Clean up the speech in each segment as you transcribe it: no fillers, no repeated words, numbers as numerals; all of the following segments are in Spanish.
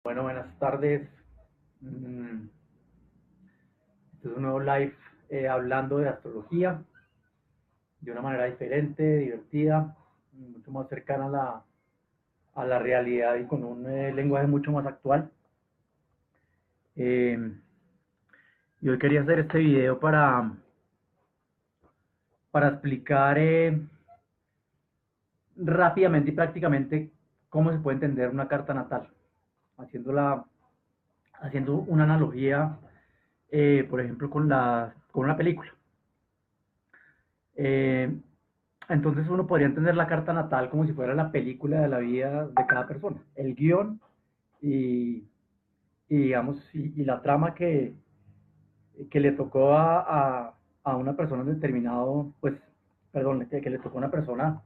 Bueno, buenas tardes. Mm, Este es un nuevo live hablando de astrología de una manera diferente, divertida, mucho más cercana a la realidad y con un lenguaje mucho más actual. Eh, y hoy quería hacer este video para explicar rápidamente y prácticamente cómo se puede entender una carta natal, haciéndola, haciendo una analogía, por ejemplo, con una película. Eh, entonces uno podría entender la carta natal como si fuera la película de la vida de cada persona, el guión y, digamos, y la trama que le tocó a una persona en determinado, pues, perdón, que le tocó a una persona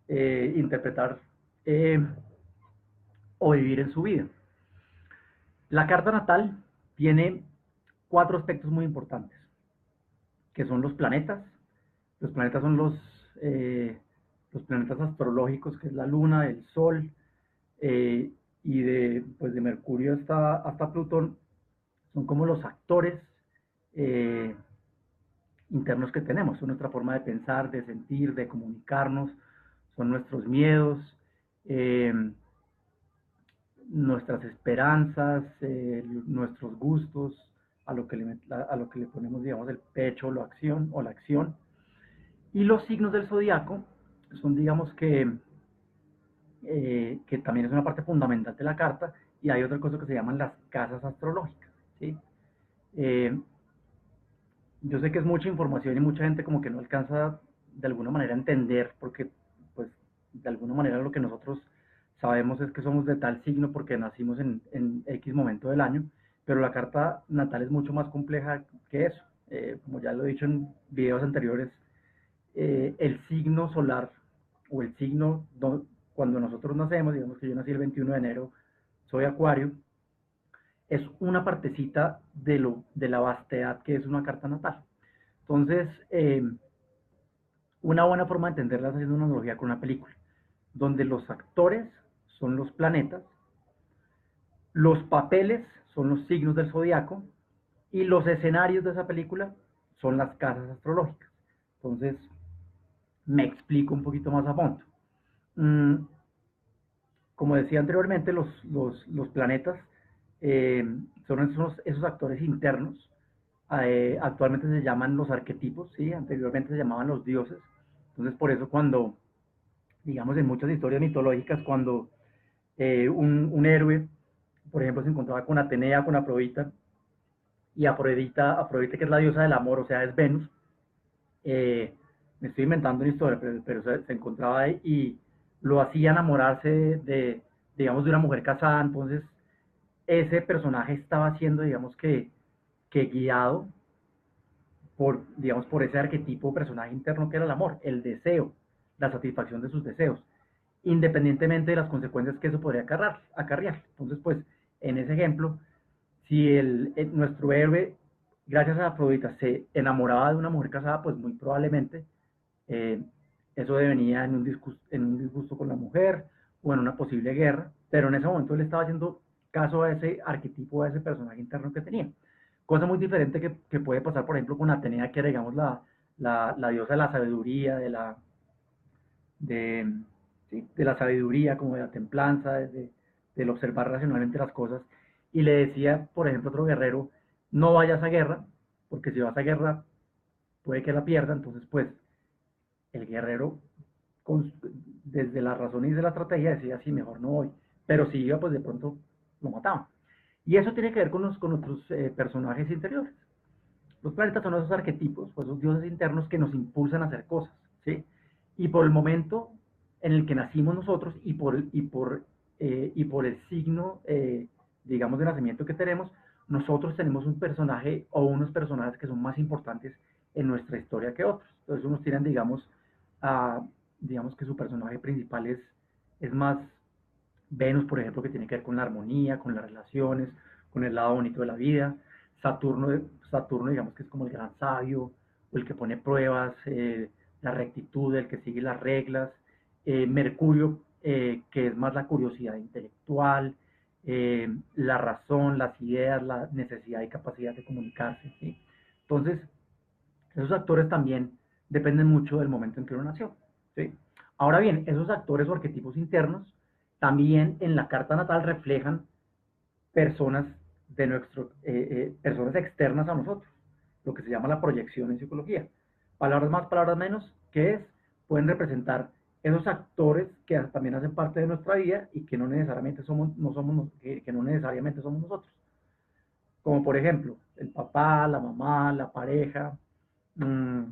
interpretar eh, o vivir en su vida. La carta natal tiene cuatro aspectos muy importantes, que son los planetas. Los planetas son los planetas astrológicos, que es la Luna, el Sol, y pues de Mercurio hasta Plutón, son como los actores eh, internos que tenemos, son nuestra forma de pensar, de sentir, de comunicarnos, son nuestros miedos, eh, nuestras esperanzas, nuestros gustos, a lo que le ponemos, digamos, el pecho o la acción. Y los signos del zodiaco son, digamos, que también es una parte fundamental de la carta, y hay otra cosa que se llaman las casas astrológicas. ¿Sí? Eh, yo sé que es mucha información y mucha gente como que no alcanza de alguna manera a entender, porque pues de alguna manera lo que nosotros sabemos es que somos de tal signo porque nacimos en X momento del año, pero la carta natal es mucho más compleja que eso. Como ya lo he dicho en videos anteriores, el signo solar o el signo cuando nosotros nacemos, digamos que yo nací el 21 de enero, soy Acuario, es una partecita de la vastedad que es una carta natal. Entonces, una buena forma de entenderla es haciendo una analogía con una película, donde los actores son los planetas, los papeles son los signos del zodiaco y los escenarios de esa película son las casas astrológicas. Entonces, me explico un poquito más a fondo. Mm, Como decía anteriormente, los planetas eh, son esos actores internos. Actualmente se llaman los arquetipos, ¿sí? Anteriormente se llamaban los dioses. Entonces, por eso cuando, digamos, en muchas historias mitológicas, cuando un héroe, por ejemplo, se encontraba con Atenea, con Afrodita, y Afrodita, que es la diosa del amor, o sea, es Venus, eh, me estoy inventando una historia, pero se encontraba ahí y lo hacía enamorarse digamos, de una mujer casada. Entonces ese personaje estaba siendo, digamos, que guiado digamos, por ese arquetipo personaje interno que era el amor, el deseo, la satisfacción de sus deseos, independientemente de las consecuencias que eso podría acarrear. Entonces, pues, en ese ejemplo, si nuestro héroe, gracias a Afrodita, se enamoraba de una mujer casada, pues muy probablemente eh, eso devenía en un disgusto con la mujer o en una posible guerra, pero en ese momento él estaba haciendo caso a ese arquetipo, a ese personaje interno que tenía. Cosa muy diferente que puede pasar, por ejemplo, con Atenea, que era, digamos, la diosa de la sabiduría, de, ¿sí? de la sabiduría, como de la templanza, del observar racionalmente las cosas. Y le decía, por ejemplo, a otro guerrero, no vayas a guerra, porque si vas a guerra puede que la pierda. Entonces, pues, el guerrero, con, desde la razón y de la estrategia, decía, sí, mejor no voy. Pero si iba, pues de pronto lo mataban. Y eso tiene que ver con nuestros personajes interiores. Los planetas son esos arquetipos, pues esos dioses internos que nos impulsan a hacer cosas, ¿sí? Y por el momento en el que nacimos nosotros y por el signo, digamos, de nacimiento que tenemos, nosotros tenemos un personaje o unos personajes que son más importantes en nuestra historia que otros. Entonces unos tienen, a, digamos que su personaje principal es más Venus, por ejemplo, que tiene que ver con la armonía, con las relaciones, con el lado bonito de la vida. Saturno, digamos que es como el gran sabio, o el que pone pruebas, la rectitud, el que sigue las reglas. Mercurio, que es más la curiosidad intelectual, la razón, las ideas, la necesidad y capacidad de comunicarse, ¿sí? Entonces, esos actores también dependen mucho del momento en que uno nació, ¿sí? Ahora bien, esos actores o arquetipos internos también en la carta natal reflejan personas personas externas a nosotros, lo que se llama la proyección en psicología. Palabras más, palabras menos, que es, pueden representar esos actores que también hacen parte de nuestra vida y que no necesariamente somos, no somos, que no necesariamente somos nosotros. Como por ejemplo, el papá, la mamá, la pareja, mmm,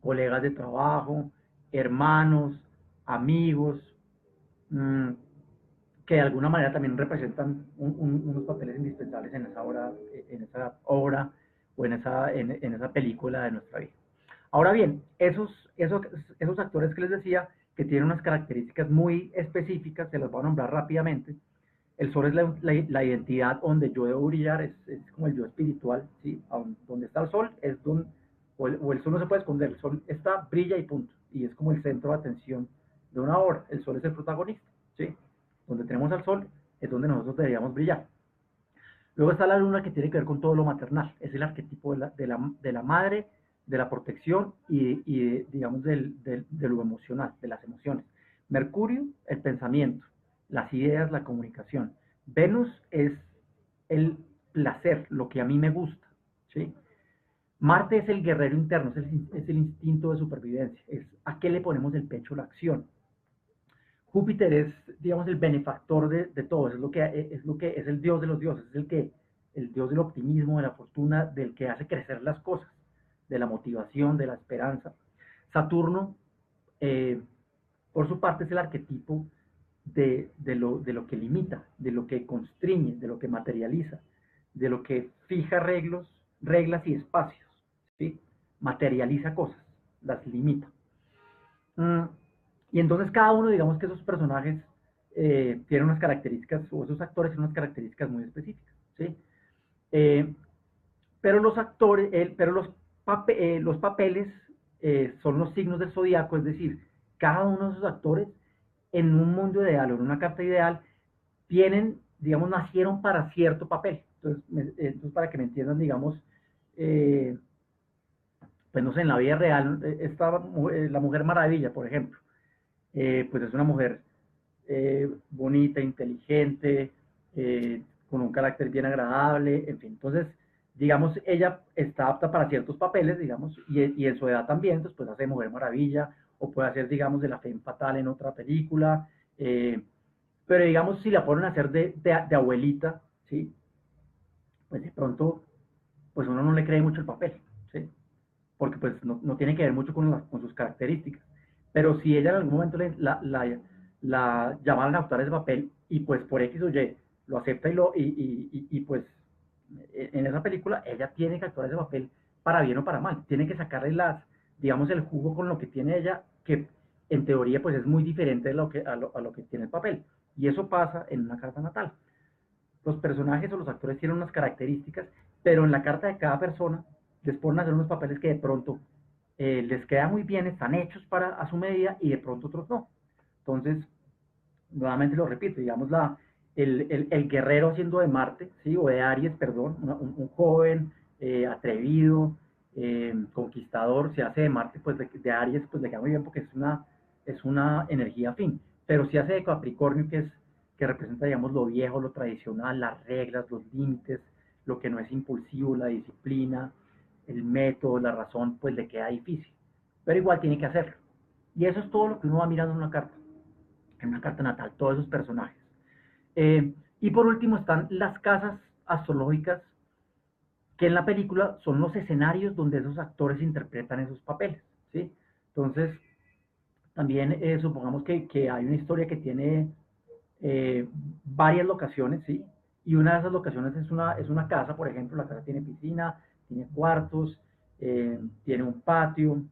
colegas de trabajo, hermanos, amigos, mmm, que de alguna manera también representan unos papeles indispensables en esa obra o en esa película de nuestra vida. Ahora bien, esos actores que les decía, que tienen unas características muy específicas, se las voy a nombrar rápidamente. El sol es la identidad donde yo debo brillar, es como el yo espiritual, ¿sí? Donde está el sol es donde, o el sol no se puede esconder, el sol está, brilla y punto, y es como el centro de atención de una obra, el sol es el protagonista, ¿sí? Donde tenemos al sol es donde nosotros deberíamos brillar. Luego está la luna que tiene que ver con todo lo maternal, es el arquetipo de la madre, de la protección y digamos, de lo emocional, de las emociones. Mercurio, el pensamiento, las ideas, la comunicación. Venus es el placer, lo que a mí me gusta, ¿sí? Marte es el guerrero interno, es el instinto de supervivencia, es a qué le ponemos el pecho, la acción. Júpiter es, digamos, el benefactor de todo, es es el dios de los dioses, el dios del optimismo, de la fortuna, del que hace crecer las cosas, de la motivación, de la esperanza. Saturno, eh, por su parte, es el arquetipo de lo que limita, de lo que constriñe, de lo que materializa, de lo que fija reglas y espacios, ¿sí? Materializa cosas, las limita. Mm, y entonces cada uno, digamos que esos personajes tienen unas características, o esos actores tienen unas características muy específicas, ¿sí? Eh, pero los papeles son los signos del zodiaco, es decir, cada uno de esos actores en un mundo ideal o en una carta ideal tienen, digamos, nacieron para cierto papel. Entonces para que me entiendan, digamos, eh, pues no sé, en la vida real, estaba la Mujer Maravilla, por ejemplo, pues es una mujer bonita, inteligente, con un carácter bien agradable, en fin. Entonces, digamos, ella está apta para ciertos papeles, digamos, y en su edad también, entonces pues hace Mujer Maravilla, o puede hacer, digamos, de la Femme Fatal en otra película, pero digamos, si la ponen a hacer de abuelita, ¿sí? Pues de pronto, pues uno no le cree mucho el papel, ¿sí? Porque pues no tiene que ver mucho con sus características. Pero si ella en algún momento la llamaran a actuar ese papel y pues por X o Y lo acepta y pues en esa película ella tiene que actuar ese papel para bien o para mal. Tiene que sacarle digamos, el jugo con lo que tiene ella, que en teoría pues es muy diferente de a lo que tiene el papel. Y eso pasa en una carta natal. Los personajes o los actores tienen unas características, pero en la carta de cada persona les ponen a hacer unos papeles que de pronto les queda muy bien, están hechos para a su medida y de pronto otros no. Entonces, nuevamente lo repito, digamos el guerrero siendo de Marte, ¿sí? O de Aries, perdón, un joven atrevido, conquistador, se hace de Marte, pues de Aries, pues le queda muy bien porque es una energía afín. Pero si hace de Capricornio, que representa, digamos, lo viejo, lo tradicional, las reglas, los límites, lo que no es impulsivo, la disciplina, el método, la razón, pues le queda difícil. Pero igual tiene que hacerlo. Y eso es todo lo que uno va mirando en una carta natal, todos esos personajes. Y por último están las casas astrológicas, que en la película son los escenarios donde esos actores interpretan esos papeles, ¿sí? Entonces, también supongamos que hay una historia que tiene varias locaciones, ¿sí? Y una de esas locaciones es una casa, por ejemplo, la casa tiene piscina, tiene cuartos, tiene un patio,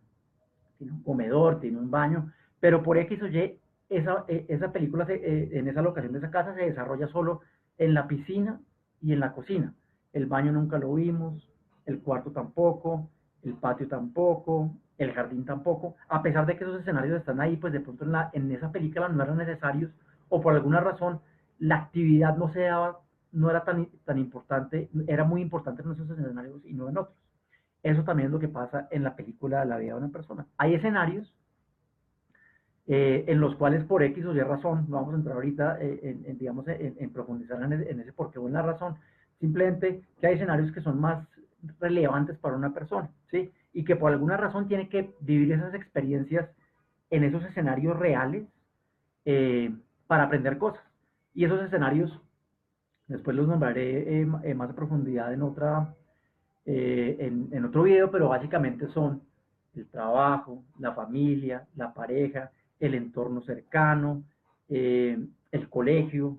tiene un comedor, tiene un baño, pero por X o Y, esa película en esa locación de esa casa se desarrolla solo en la piscina y en la cocina. El baño nunca lo vimos, el cuarto tampoco, el patio tampoco, el jardín tampoco, a pesar de que esos escenarios están ahí, pues de pronto en esa película no eran necesarios o por alguna razón la actividad no se daba, no era tan importante, era muy importante en esos escenarios y no en otros. Eso también es lo que pasa en la película La vida de una persona. Hay escenarios en los cuales por X o Y razón, no vamos a entrar ahorita digamos, profundizar en ese por qué o en la razón, simplemente que hay escenarios que son más relevantes para una persona, ¿sí? Y que por alguna razón tiene que vivir esas experiencias en esos escenarios reales eh, para aprender cosas. Y esos escenarios, después los nombraré más a profundidad en otro video, pero básicamente son el trabajo, la familia, la pareja, el entorno cercano, el colegio,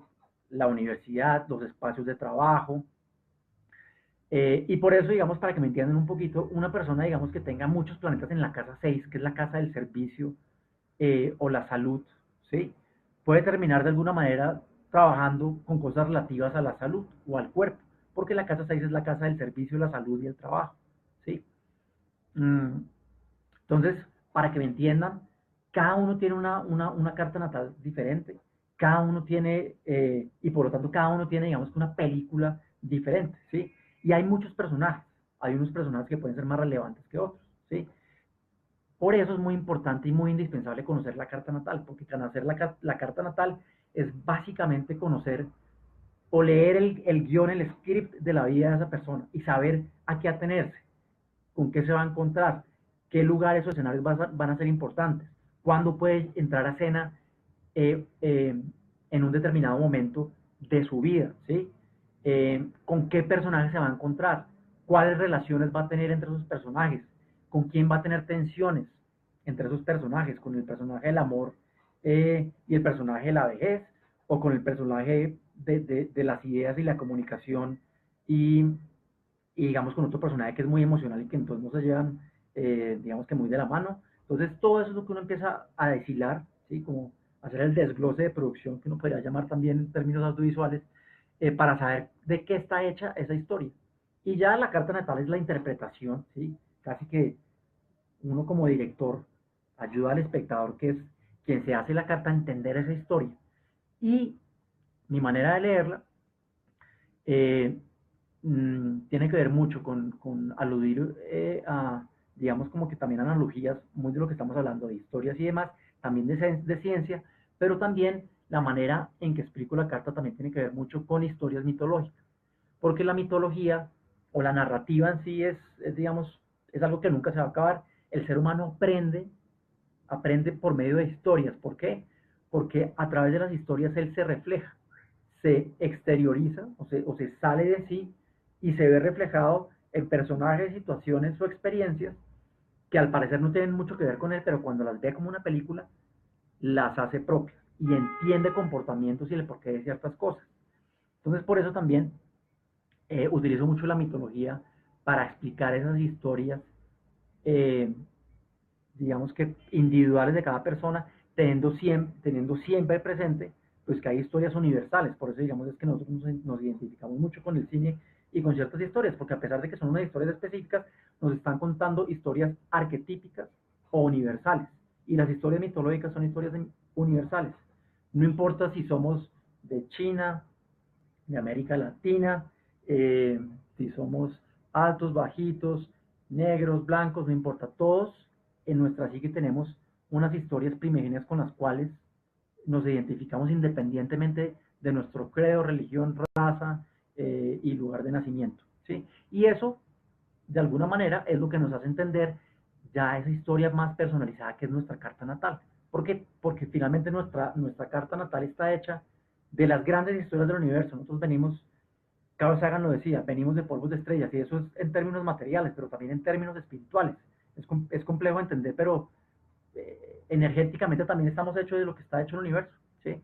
la universidad, los espacios de trabajo. Y por eso, digamos, para que me entiendan un poquito, una persona, digamos, que tenga muchos planetas en la casa 6, que es la casa del servicio o la salud, ¿sí? Puede terminar de alguna manera trabajando con cosas relativas a la salud o al cuerpo, porque la casa 6 es la casa del servicio, la salud y el trabajo, ¿sí? Mm, Entonces, para que me entiendan, cada uno tiene una carta natal diferente, cada uno tiene, y por lo tanto cada uno tiene, digamos, una película diferente, ¿sí? Y hay muchos personajes, hay unos personajes que pueden ser más relevantes que otros, ¿sí? Por eso es muy importante y muy indispensable conocer la carta natal, porque conocer la carta natal es básicamente conocer o leer el guión, el script de la vida de esa persona y saber a qué atenerse, con qué se va a encontrar, qué lugares o escenarios van a ser importantes, cuándo puede entrar a escena en un determinado momento de su vida, ¿sí? Con qué personajes se va a encontrar, cuáles relaciones va a tener entre esos personajes, con quién va a tener tensiones entre esos personajes, con el personaje del amor y el personaje de la vejez, o con el personaje de las ideas y la comunicación y, y digamos con otro personaje que es muy emocional y que entonces no se llevan, digamos que muy de la mano. Entonces todo eso es lo que uno empieza a deshilar, ¿sí? Como hacer el desglose de producción, que uno podría llamar también en términos audiovisuales, para saber de qué está hecha esa historia. Y ya la carta natal es la interpretación, ¿sí? Casi que uno como director ayuda al espectador, que es quien se hace la carta, a entender esa historia. Y mi manera de leerla eh, tiene que ver mucho con aludir a, digamos, como que también analogías, muy de lo que estamos hablando, de historias y demás, también de ciencia, pero también la manera en que explico la carta también tiene que ver mucho con historias mitológicas, porque la mitología o la narrativa en sí digamos, es algo que nunca se va a acabar. El ser humano aprende por medio de historias. ¿Por qué? Porque a través de las historias él se refleja, se exterioriza o se sale de sí y se ve reflejado en personajes, situaciones o experiencias que al parecer no tienen mucho que ver con él, pero cuando las ve como una película, las hace propias y entiende comportamientos y el porqué de ciertas cosas. Entonces, por eso también utilizo mucho la mitología para explicar esas historias eh, digamos que individuales de cada persona, teniendo siempre presente pues que hay historias universales. Por eso digamos es que nosotros nos identificamos mucho con el cine y con ciertas historias, porque a pesar de que son unas historias específicas, nos están contando historias arquetípicas o universales. Y las historias mitológicas son historias universales. No importa si somos de China, de América Latina, eh, si somos altos, bajitos, negros, blancos, no importa, todos en nuestra psique tenemos unas historias primigenias con las cuales nos identificamos independientemente de nuestro credo, religión, raza y lugar de nacimiento, ¿sí? Y eso, de alguna manera, es lo que nos hace entender ya esa historia más personalizada que es nuestra carta natal. ¿Por qué? Porque finalmente nuestra carta natal está hecha de las grandes historias del universo. Nosotros venimos, Carl Sagan lo decía, venimos de polvos de estrellas, y eso es en términos materiales, pero también en términos espirituales. Es complejo de entender, pero energéticamente también estamos hechos de lo que está hecho el universo, ¿sí?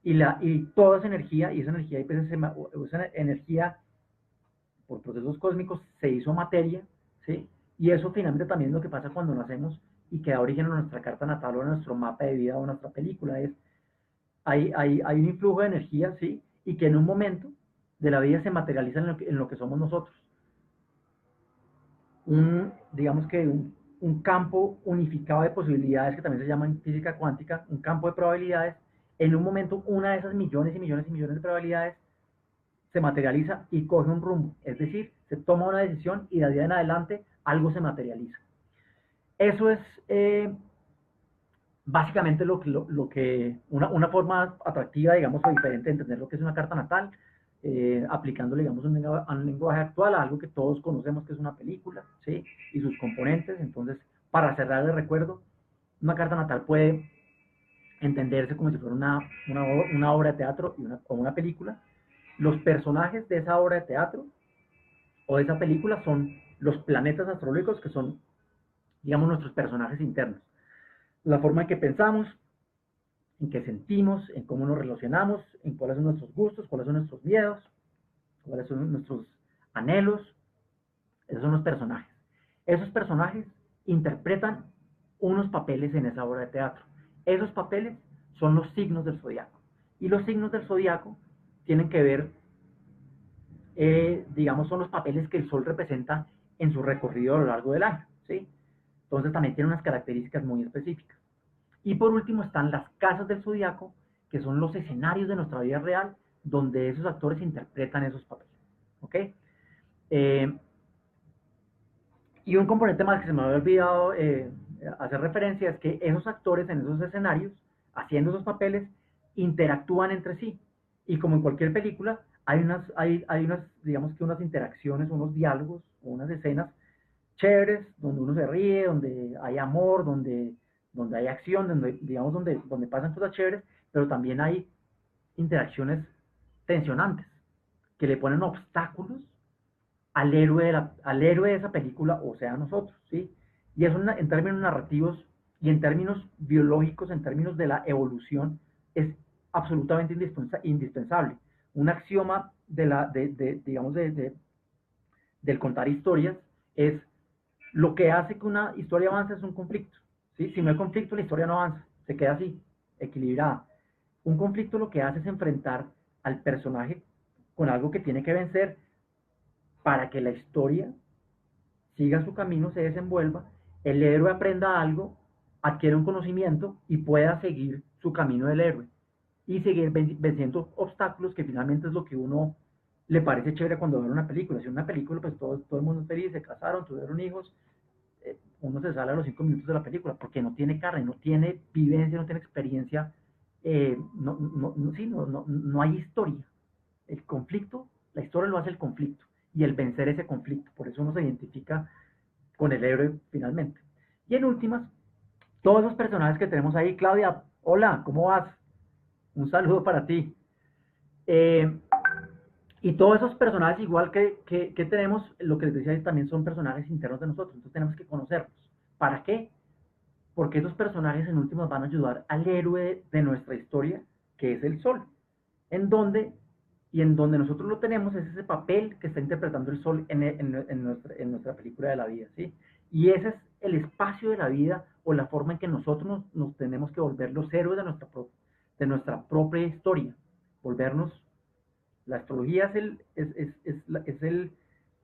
Y toda esa energía, y esa energía, esa energía por procesos cósmicos se hizo materia, ¿sí? Y eso finalmente también es lo que pasa cuando nacemos y que da origen a nuestra carta natal o a nuestro mapa de vida o a nuestra película. Hay un influjo de energía, ¿sí? Y que en un momento de la vida se materializa en lo que somos nosotros. Digamos que un campo unificado de posibilidades que también se llama en física cuántica, un campo de probabilidades en un momento una de esas millones y millones y millones de probabilidades se materializa y coge un rumbo, es decir, se toma una decisión y de ahí en adelante algo se materializa. Eso es básicamente una forma atractiva, digamos, o diferente de entender lo que es una carta natal, aplicando, digamos, un lenguaje actual a algo que todos conocemos que es una película, ¿sí? Y sus componentes. Entonces, para cerrar el recuerdo, una carta natal puede entenderse como si fuera una obra de teatro o una película. Los personajes de esa obra de teatro o de esa película son los planetas astrológicos que son, digamos, nuestros personajes internos. La forma en que pensamos, en qué sentimos, en cómo nos relacionamos, en cuáles son nuestros gustos, cuáles son nuestros miedos, cuáles son nuestros anhelos. Esos son los personajes. Esos personajes interpretan unos papeles en esa obra de teatro. Esos papeles son los signos del zodiaco. Y los signos del zodiaco tienen que ver, digamos, son los papeles que el sol representa en su recorrido a lo largo del año, ¿sí? Entonces también tiene unas características muy específicas. Y por último están las casas del zodiaco, que son los escenarios de nuestra vida real, donde esos actores interpretan esos papeles. ¿Ok? Y un componente más que se me había olvidado hacer referencia es que esos actores en esos escenarios, haciendo esos papeles, interactúan entre sí. Y como en cualquier película, hay unas, digamos que unas interacciones, unos diálogos, unas escenas chéveres, donde uno se ríe, donde hay amor, donde hay acción, donde, digamos, donde pasan cosas chéveres, pero también hay interacciones tensionantes, que le ponen obstáculos al héroe de esa película, o sea, a nosotros, ¿sí? Y eso en términos narrativos y en términos biológicos, en términos de la evolución, es absolutamente indispensable. Un axioma digamos, del contar historias es lo que hace que una historia avance es un conflicto, ¿sí? Si no hay conflicto, la historia no avanza, se queda así, equilibrada. Un conflicto lo que hace es enfrentar al personaje con algo que tiene que vencer para que la historia siga su camino, se desenvuelva, el héroe aprenda algo, adquiere un conocimiento y pueda seguir su camino del héroe y seguir venciendo obstáculos, que finalmente es lo que uno le parece chévere cuando ve una película. Si una película, pues todo el mundo es feliz, se casaron, tuvieron hijos, uno se sale a los 5 minutos de la película porque no tiene carne, no tiene vivencia, no tiene experiencia, no hay historia. El conflicto, la historia lo hace el conflicto y el vencer ese conflicto. Por eso uno se identifica con el héroe finalmente. Y en últimas, todos esos personajes que tenemos ahí. Claudia, hola, ¿cómo vas? Un saludo para ti. Eh, y todos esos personajes, igual que tenemos, lo que les decía ahí, también son personajes internos de nosotros. Entonces tenemos que conocerlos. ¿Para qué? Porque esos personajes en últimas van a ayudar al héroe de nuestra historia, que es el sol. En donde nosotros lo tenemos es ese papel que está interpretando el sol en nuestra película de la vida, ¿sí? Y ese es el espacio de la vida o la forma en que nosotros nos tenemos que volver los héroes de nuestra propia historia, volvernos. La astrología es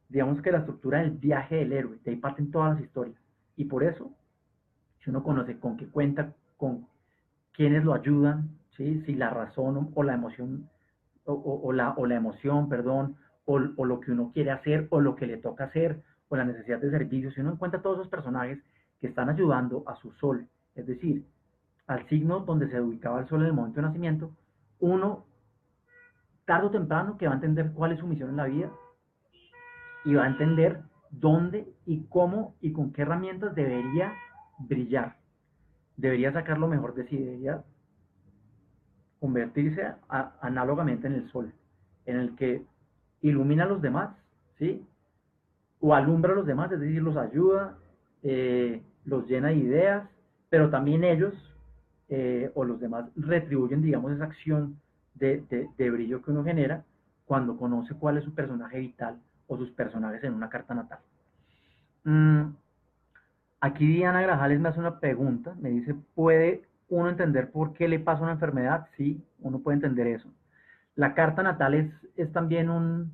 digamos que la estructura del viaje del héroe, de ahí parten todas las historias. Y por eso, si uno conoce con qué cuenta, con quiénes lo ayudan, ¿sí? Si la razón o la emoción, o la emoción, perdón, o lo que uno quiere hacer, o lo que le toca hacer, o la necesidad de servicio, si uno encuentra todos esos personajes que están ayudando a su sol, es decir, al signo donde se ubicaba el sol en el momento de nacimiento, uno, tarde o temprano, que va a entender cuál es su misión en la vida y va a entender dónde y cómo y con qué herramientas debería brillar, debería sacar lo mejor de sí, debería convertirse análogamente en el sol, en el que ilumina a los demás, ¿sí? O alumbra a los demás, es decir, los ayuda, los llena de ideas, pero también ellos o los demás retribuyen, digamos, esa acción de brillo que uno genera cuando conoce cuál es su personaje vital o sus personajes en una carta natal. Aquí Diana Grajales me hace una pregunta, me dice, ¿puede uno entender por qué le pasa una enfermedad? Sí, uno puede entender eso. La carta natal es también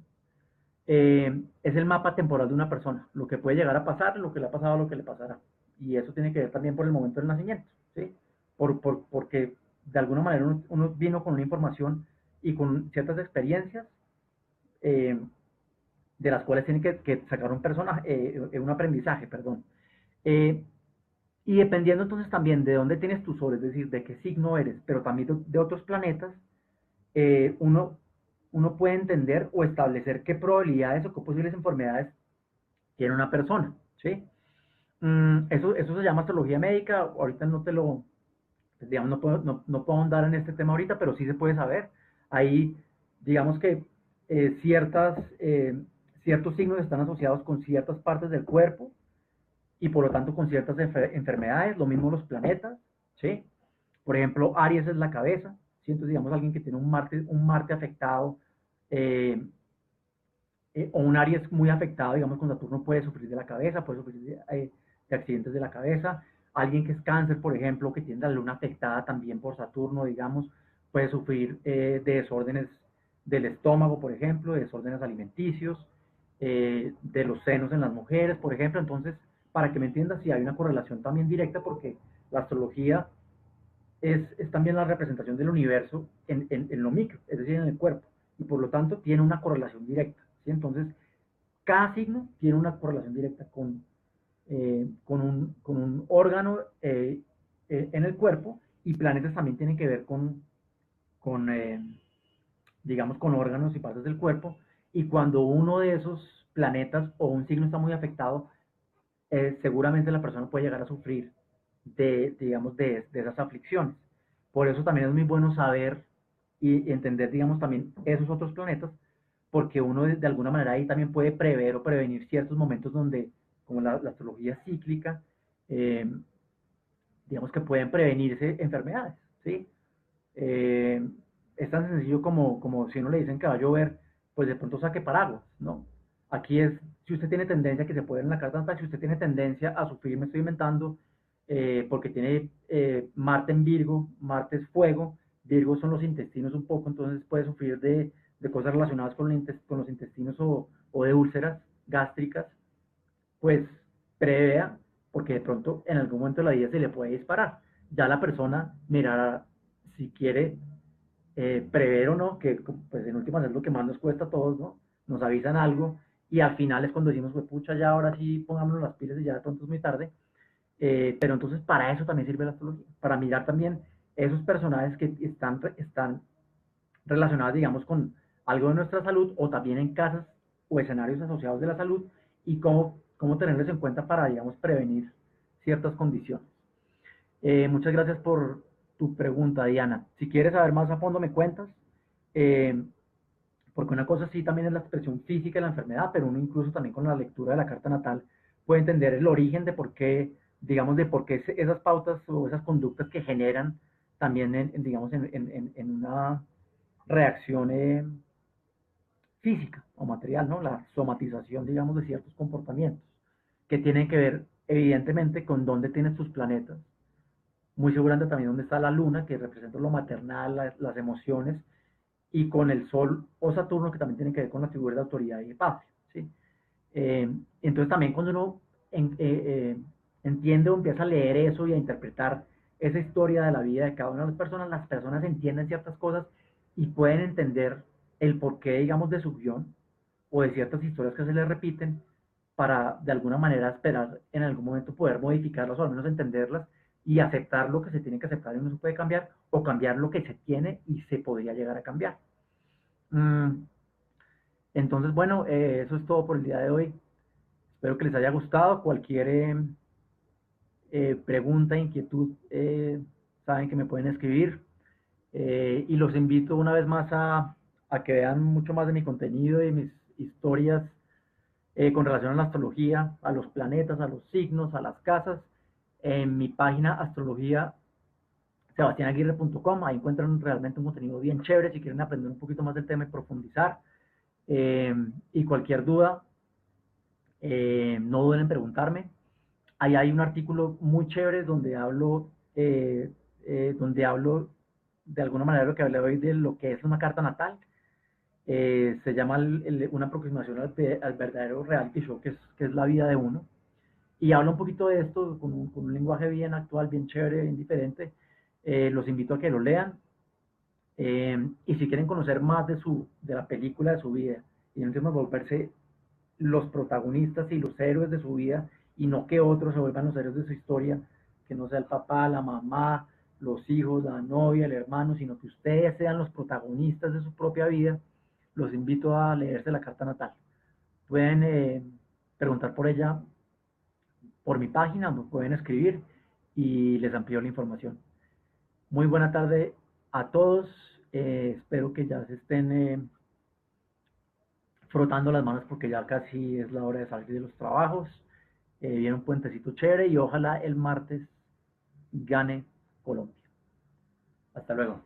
es el mapa temporal de una persona, lo que puede llegar a pasar, lo que le ha pasado, lo que le pasará. Y eso tiene que ver también por el momento del nacimiento, ¿sí? Porque de alguna manera uno vino con una información y con ciertas experiencias eh, de las cuales tiene que sacar un personaje, un aprendizaje, perdón. Eh, y dependiendo entonces también de dónde tienes tu sol, es decir, de qué signo eres, pero también de otros planetas, eh, uno, uno puede entender o establecer qué probabilidades o qué posibles enfermedades tiene una persona, ¿sí? Eso se llama astrología médica, ahorita no te lo, pues, digamos, no puedo ahondar en este tema ahorita, pero sí se puede saber. Ahí, digamos que eh, ciertas, eh, ciertos signos están asociados con ciertas partes del cuerpo y por lo tanto con ciertas enfermedades, lo mismo los planetas, ¿sí? Por ejemplo, Aries es la cabeza, ¿sí? Entonces, digamos, alguien que tiene un Marte afectado, eh, o un Aries muy afectado, digamos, con Saturno puede sufrir de la cabeza, puede sufrir de accidentes de la cabeza. Alguien que es cáncer, por ejemplo, que tiene la luna afectada también por Saturno, digamos, puede sufrir de desórdenes del estómago, por ejemplo, de desórdenes alimenticios, de los senos en las mujeres, por ejemplo. Entonces, para que me entiendas, sí hay una correlación también directa porque la astrología es también la representación del universo en lo micro, es decir, en el cuerpo, y por lo tanto tiene una correlación directa. ¿Sí? Entonces, cada signo tiene una correlación directa con un órgano en el cuerpo y planetas también tienen que ver con digamos, con órganos y partes del cuerpo. Y cuando uno de esos planetas o un signo está muy afectado, seguramente la persona puede llegar a sufrir digamos, de esas aflicciones. Por eso también es muy bueno saber y entender, digamos, también esos otros planetas, porque uno de alguna manera ahí también puede prever o prevenir ciertos momentos donde, como la astrología cíclica, eh, digamos que pueden prevenirse enfermedades, ¿sí? Eh, es tan sencillo como si uno le dicen que va a llover, pues de pronto saque paraguas, ¿no? Aquí es, si usted tiene tendencia, que se puede en la carta natal, si usted tiene tendencia a sufrir, me estoy inventando, porque tiene Marte en Virgo, Marte es fuego, Virgo son los intestinos un poco, entonces puede sufrir de cosas relacionadas con los intestinos o de úlceras gástricas, pues prevea, porque de pronto en algún momento de la vida se le puede disparar. Ya la persona mirará si quiere prever o no, que pues en últimas es lo que más nos cuesta a todos, ¿no? Nos avisan algo y al final es cuando decimos, pues pucha, ya ahora sí pongámonos las pilas y ya de pronto es muy tarde. Pero entonces para eso también sirve la astrología, para mirar también esos personajes que están relacionados, digamos, con algo de nuestra salud o también en casas o escenarios asociados de la salud y cómo tenerlos en cuenta para, digamos, prevenir ciertas condiciones. Muchas gracias por tu pregunta, Diana. Si quieres saber más a fondo, me cuentas, eh, porque una cosa sí también es la expresión física de la enfermedad, pero uno incluso también con la lectura de la carta natal puede entender el origen de por qué, digamos, de por qué esas pautas o esas conductas que generan también, digamos, en una reacción física o material, ¿no? La somatización, digamos, de ciertos comportamientos que tienen que ver evidentemente con dónde tienes tus planetas, muy seguramente también dónde está la luna, que representa lo maternal, las emociones, y con el sol o Saturno, que también tiene que ver con la figura de autoridad y de patria, ¿sí? Entonces también cuando uno entiende o empieza a leer eso y a interpretar esa historia de la vida de cada una de las personas entienden ciertas cosas y pueden entender el porqué, digamos, de su guión o de ciertas historias que se les repiten para de alguna manera esperar en algún momento poder modificarlas o al menos entenderlas y aceptar lo que se tiene que aceptar y no se puede cambiar o cambiar lo que se tiene y se podría llegar a cambiar. Mm, entonces, bueno, eso es todo por el día de hoy. Espero que les haya gustado. Cualquier pregunta, inquietud, saben que me pueden escribir. Y los invito una vez más a que vean mucho más de mi contenido y mis historias con relación a la astrología, a los planetas, a los signos, a las casas, en mi página astrología sebastianaguirre.com. Ahí encuentran realmente un contenido bien chévere si quieren aprender un poquito más del tema y profundizar. Y cualquier duda, no duden en preguntarme. Ahí hay un artículo muy chévere donde hablo de alguna manera lo que hablé hoy de lo que es una carta natal. Se llama una aproximación al verdadero reality show que es la vida de uno. Y habla un poquito de esto con un lenguaje bien actual, bien chévere, bien diferente. Los invito a que lo lean. Y si quieren conocer más de la película de su vida y en últimas volverse los protagonistas y los héroes de su vida y no que otros se vuelvan los héroes de su historia, que no sea el papá, la mamá, los hijos, la novia, el hermano, sino que ustedes sean los protagonistas de su propia vida, los invito a leerse la carta natal. Pueden preguntar por ella por mi página, me pueden escribir y les amplío la información. Muy buena tarde a todos. Espero que ya se estén frotando las manos porque ya casi es la hora de salir de los trabajos. Viene un puentecito chévere y ojalá el martes gane Colombia. Hasta luego.